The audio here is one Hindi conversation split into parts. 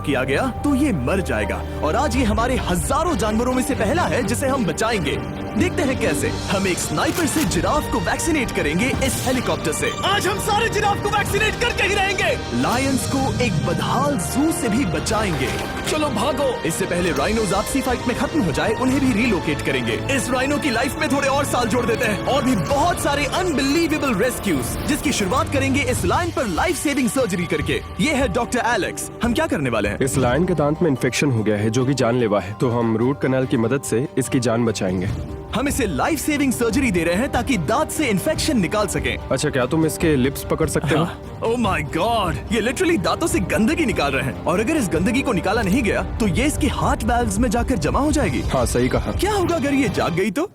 किया गया तो ये मर जाएगा। और आज ये हमारे हजारों जानवरों में से पहला है जिसे हम बचाएंगे। देखते हैं कैसे। हम एक स्नाइपर से जिराफ को वैक्सीनेट करेंगे इस हेलीकॉप्टर से। आज हम सारे जिराफ को वैक्सीनेट करके ही रहेंगे। लायंस को एक बदहाल जू से भी बचाएंगे। चलो भागो। इससे पहले राइनोज आपसी फाइट में खत्म हो जाए, उन्हें भी रिलोकेट करेंगे। इस राइनो की लाइफ में थोड़े और साल जोड़ देते हैं और भी बहुत सारे अनबिलीवेबल रेस्क्यूज, जिसकी शुरुआत करेंगे इस लायन पर लाइफ सेविंग सर्जरी करके। ये है डॉक्टर एलेक्स। हम क्या करने वाले हैं? इस लायन के दांत में इन्फेक्शन हो गया है जो कि जानलेवा है, तो हम रूट कैनाल की मदद से इसकी जान बचाएंगे। हम इसे लाइफ सेविंग सर्जरी दे रहे हैं ताकि दांत से इन्फेक्शन निकाल सकें। अच्छा, क्या तुम इसके लिप्स पकड़ सकते हो? ओह माय गॉड, ये लिटरली दांतों से गंदगी निकाल रहे हैं। और अगर इस गंदगी को निकाला नहीं गया तो ये इसके हार्ट वाल्व्स में जाकर जमा हो जाएगी। हाँ, सही कहा। क्या होगा अगर ये जाग गई तो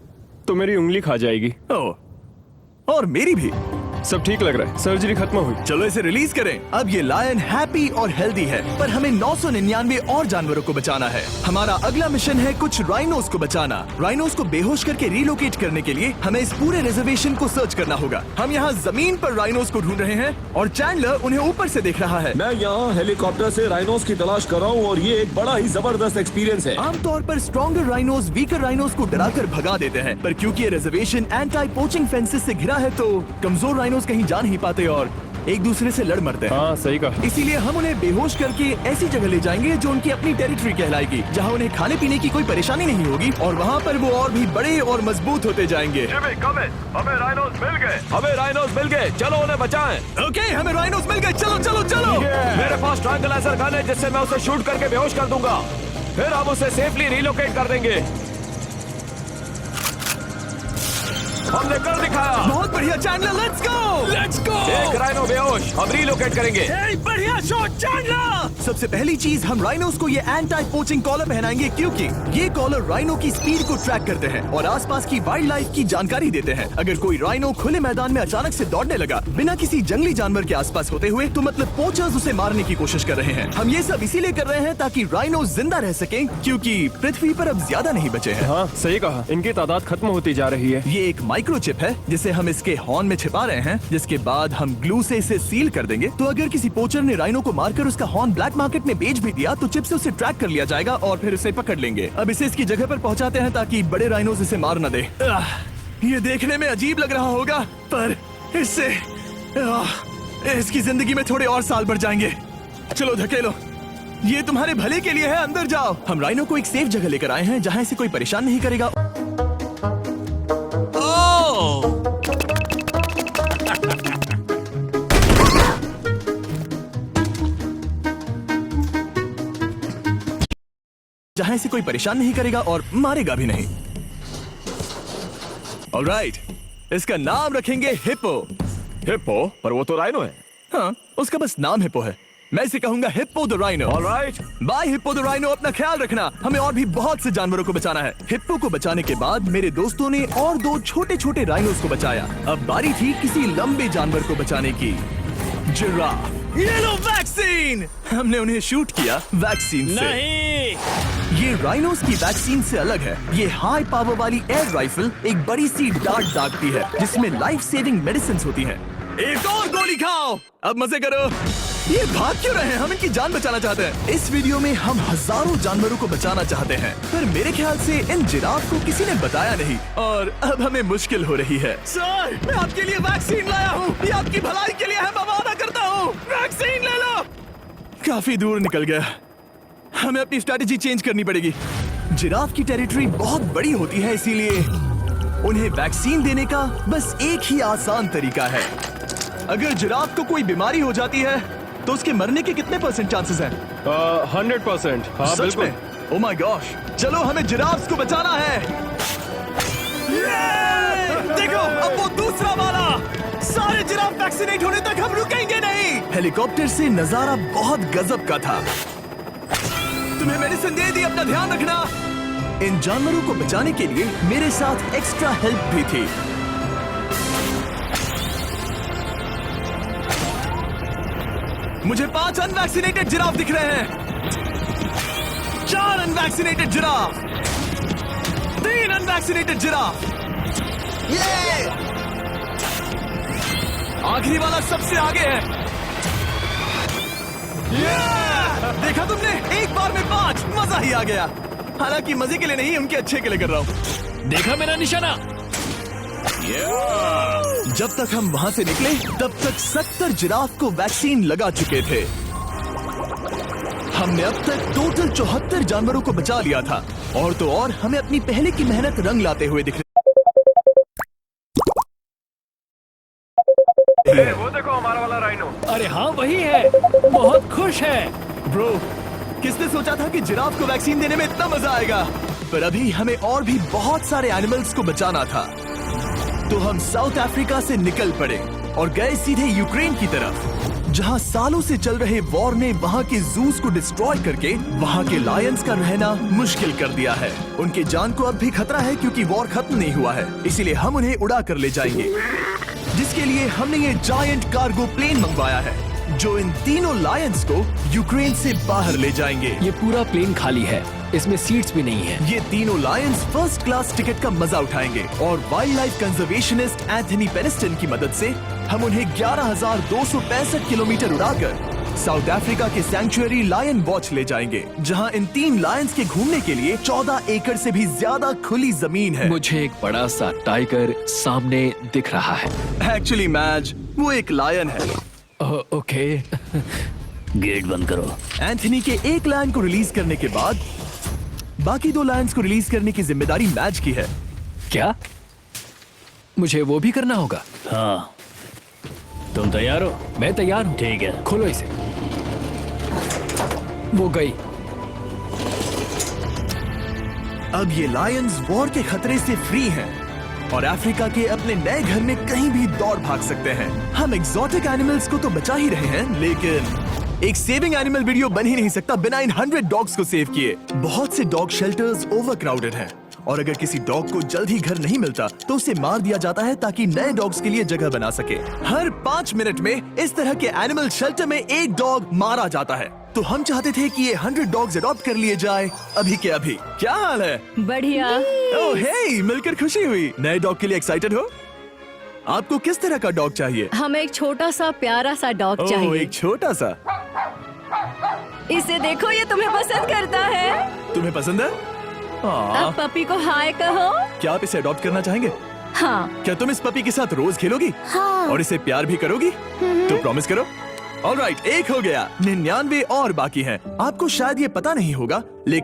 मेरी उंगली खा जाएगी। ओह, और मेरी भी। सब ठीक लग रहा है, सर्जरी खत्म हुई। चलो इसे रिलीज करें। अब ये लायन हैप्पी और हेल्दी है, पर हमें 999 और जानवरों को बचाना है। हमारा अगला मिशन है कुछ राइनोस को बचाना। राइनोस को बेहोश करके रिलोकेट करने के लिए हमें इस पूरे रिजर्वेशन को सर्च करना होगा। हम यहाँ जमीन पर राइनोस को ढूंढ रहे हैं और चैंडलर उन्हें ऊपर से देख रहा है। मैं यहाँ हेलीकॉप्टर से राइनोस की तलाश कर रहा हूँ और ये एक बड़ा ही जबरदस्त एक्सपीरियंस है। आमतौर पर स्ट्रॉन्गर राइनोस वीकर राइनोस को डराकर भगा देते हैं, पर क्योंकि ये रिजर्वेशन एंटी पोचिंग फेंसेस से घिरा है तो कमजोर राइनोस कहीं जा नहीं पाते और एक दूसरे से लड़ मरते हैं। हाँ, सही कहा। इसीलिए हम उन्हें बेहोश करके ऐसी जगह ले जाएंगे जो उनकी अपनी टेरिटरी कहलाएगी, जहाँ उन्हें खाने पीने की कोई परेशानी नहीं होगी और वहाँ पर वो और भी बड़े और मजबूत होते जाएंगे। हमें राइनोस मिल गए, चलो उन्हें बचाएं। ओके, हमें राइनोस मिल गए, चलो चलो चलो। मेरे पास ट्रायंगुलर गन है जिससे मैं उसे शूट करके बेहोश कर दूंगा, फिर हम उसे सेफली रिलोकेट कर देंगे। हमने कर दिखाया। बहुत बढ़िया चैंडलर, लेट्स गो। एक राइनो बेहोश, हम रिलोकेट करेंगे। बढ़िया शॉट चैंडलर। सबसे पहली चीज, हम राइनोस को ये एंटी पोचिंग कॉलर पहनाएंगे क्योंकि ये कॉलर राइनो की स्पीड को ट्रैक करते हैं और आसपास की वाइल्ड लाइफ की जानकारी देते हैं। अगर कोई राइनो खुले मैदान में अचानक से दौड़ने लगा बिना किसी जंगली जानवर के आसपास होते हुए, तो मतलब पोचर्स उसे मारने की कोशिश कर रहे हैं। हम ये सब इसीलिए कर रहे हैं ताकि राइनो जिंदा रह सकें, क्योंकि पृथ्वी पर अब ज्यादा नहीं बचे हैं। हाँ, सही कहा। इनकी तादाद खत्म होती जा रही है। ये एक माइक्रोचिप है जिसे हम इसके हॉर्न में छिपा रहे हैं, जिसके बाद हम ग्लू से इसे सील कर देंगे। तो अगर किसी पोचर ने राइनो को मारकर उसका हॉर्न ब्लैक मार्केट में बेच भी दिया तो चिप से उसे ट्रैक कर लिया जाएगा और फिर उसे पकड़ लेंगे। अब इसे इसकी जगह पर पहुंचाते हैं ताकि बड़े राइनोस इसे मार न दे। ये देखने में अजीब लग रहा होगा, पर इससे इसकी जिंदगी में थोड़े और साल बढ़ जाएंगे। चलो धकेलो, ये तुम्हारे भले के लिए है, अंदर जाओ। हम राइनो को एक सेफ जगह लेकर आए हैं जहाँ इसे कोई परेशान नहीं करेगा। जहां इसे कोई परेशान नहीं करेगा और मारेगा भी नहीं। ऑलराइट, इसका नाम रखेंगे हिप्पो। हिप्पो? पर वो तो राइनो है। हाँ, उसका बस नाम हिप्पो है। मैं इसे कहूंगा hippo the rhino. Alright, bye hippo the rhino. अपना ख्याल रखना, हमें और भी बहुत से जानवरों को बचाना है। हिप्पो को बचाने के बाद मेरे दोस्तों ने और 2 छोटे छोटे राइनोस को बचाया। अब बारी थी किसी लंबे जानवर को बचाने की। जिराफ। ये लो वैक्सीन। हमने उन्हें शूट किया वैक्सीन से। नहीं, ये राइनोस की वैक्सीन से अलग है। ये हाई पावर वाली एयर राइफल एक बड़ी सी डार्ट दागती है जिसमें लाइफ सेविंग मेडिसिन होती है। एक और गोली खाओ, अब मजे करो। ये भाग क्यों रहे हैं? हम इनकी जान बचाना चाहते हैं। इस वीडियो में हम हजारों जानवरों को बचाना चाहते हैं, पर मेरे ख्याल से इन जिराफ को किसी ने बताया नहीं और अब हमें मुश्किल हो रही है। सर, मैं आपके लिए वैक्सीन लाया हूँ। ये आपकी भलाई के लिए है, मैं वादा करता हूँ। वैक्सीन ले लो। काफी दूर निकल गया, हमें अपनी स्ट्रैटेजी चेंज करनी पड़ेगी। जिराफ की टेरिटरी बहुत बड़ी होती है, इसीलिए उन्हें वैक्सीन देने का बस एक ही आसान तरीका है। अगर जिराफ को कोई बीमारी हो जाती है तो उसके मरने के कितने % चांसेस हैं? 100%। हाँ, सच बिल्कुल। में? ओह माय गॉश, चलो हमें जिराफ्स को बचाना है। देखो, अब वो दूसरा वाला। सारे जिराफ वैक्सीनेट होने तक हम रुकेंगे नहीं। हेलीकॉप्टर से नजारा बहुत गजब का था। तुम्हें मेडिसिन दे दी, अपना ध्यान रखना। इन जानवरों को बचाने के लिए मेरे साथ एक्स्ट्रा हेल्प भी थी। मुझे 5 अनवैक्सीनेटेड जिराफ दिख रहे हैं। 4 अनवैक्सीनेटेड जिराफ, 3 अनवैक्सीनेटेड जिराफ। आखिरी वाला सबसे आगे है। देखा तुमने? ही आ गया। हालांकि मजे के लिए नहीं, उनके अच्छे के लिए कर रहा हूँ। देखा मेरा निशाना? जब तक हम वहाँ से निकले तब तक 70 जिराफ को वैक्सीन लगा चुके थे। हमने अब तक टोटल 74 जानवरों को बचा लिया था। और तो और हमें अपनी पहले की मेहनत रंग लाते हुए दिख रही है। वो देखो हमारा वाला राइनो। अरे हाँ वही है, बहुत खुश है। ब्रो, किसने सोचा था कि जिराफ को वैक्सीन देने में इतना मजा आएगा? पर अभी हमें और भी बहुत सारे एनिमल्स को बचाना था। तो हम साउथ अफ्रीका से निकल पड़े और गए सीधे यूक्रेन की तरफ, जहां सालों से चल रहे वॉर ने वहां के जूस को डिस्ट्रॉय करके वहां के लायंस का रहना मुश्किल कर दिया है। उनके जान को अब भी खतरा है क्योंकि वॉर खत्म नहीं हुआ है, इसीलिए हम उन्हें उड़ा कर ले जाएंगे। जिसके लिए हमने ये जायंट कार्गो प्लेन मंगवाया है जो इन तीनों लायंस को यूक्रेन से बाहर ले जाएंगे। ये पूरा प्लेन खाली है, इसमेमें सीट्स भी नहीं है। ये तीनों लायंस फर्स्ट क्लास टिकट का मजा उठाएंगे और वाइल्ड लाइफ कंजर्वेशनिस्ट एंथनी पेनिस्टन की मदद से हम उन्हें 11,265 किलोमीटर उड़ाकर साउथ अफ्रीका के सैंक्चुअरी लायन वॉच ले जाएंगे, जहां इन 3 लायंस के घूमने के लिए 14 एकड़ से भी ज्यादा खुली जमीन है। मुझे एक बड़ा सा टाइगर सामने दिख रहा है। एक्चुअली मैच, वो एक लायन है। ओके। गेट बंद करो। एंथनी के एक लायन को रिलीज करने के बाद बाकी 2 लायंस को रिलीज करने की जिम्मेदारी मैच की है। क्या मुझे वो भी करना होगा? हाँ, तुम तैयार हो? मैं तैयार हूँ। ठीक है। खोलो इसे। वो गई। अब ये लायंस वॉर के खतरे से फ्री हैं और अफ्रीका के अपने नए घर में कहीं भी दौड़ भाग सकते हैं। हम एक्सोटिक एनिमल्स को तो बचा ही रहे हैं, लेकिन एक सेविंग एनिमल वीडियो बन ही नहीं सकता बिना इन 100 डॉग्स को सेव किए। बहुत से डॉग शेल्टर्स ओवरक्राउडेड हैं और अगर किसी डॉग को जल्द ही घर नहीं मिलता तो उसे मार दिया जाता है ताकि नए डॉग्स के लिए जगह बना सके। हर 5 मिनट में इस तरह के एनिमल शेल्टर में एक डॉग मारा जाता है। तो हम चाहते थे कि ये 100 डॉग्स अडॉप्ट कर लिए जाए अभी के अभी। क्या हाल है? बढ़िया। ओह हे, मिलकर खुशी हुई। नए डॉग के लिए एक्साइटेड हो? आपको किस तरह का डॉग चाहिए? हमें एक छोटा सा प्यारा सा डॉग ओह, चाहिए। एक छोटा सा। इसे देखो, ये तुम्हें पसंद करता है। तुम्हें पसंद है? अब पपी को हाय कहो। क्या आप इसे अडॉप्ट करना चाहेंगे? हाँ। क्या तुम इस पपी के साथ रोज खेलोगी? हाँ। और इसे प्यार भी करोगी? तो प्रॉमिस करो। ऑलराइट, एक हो गया, 99 और बाकी हैं। आपको शायद ये पता नहीं होगा, लेकिन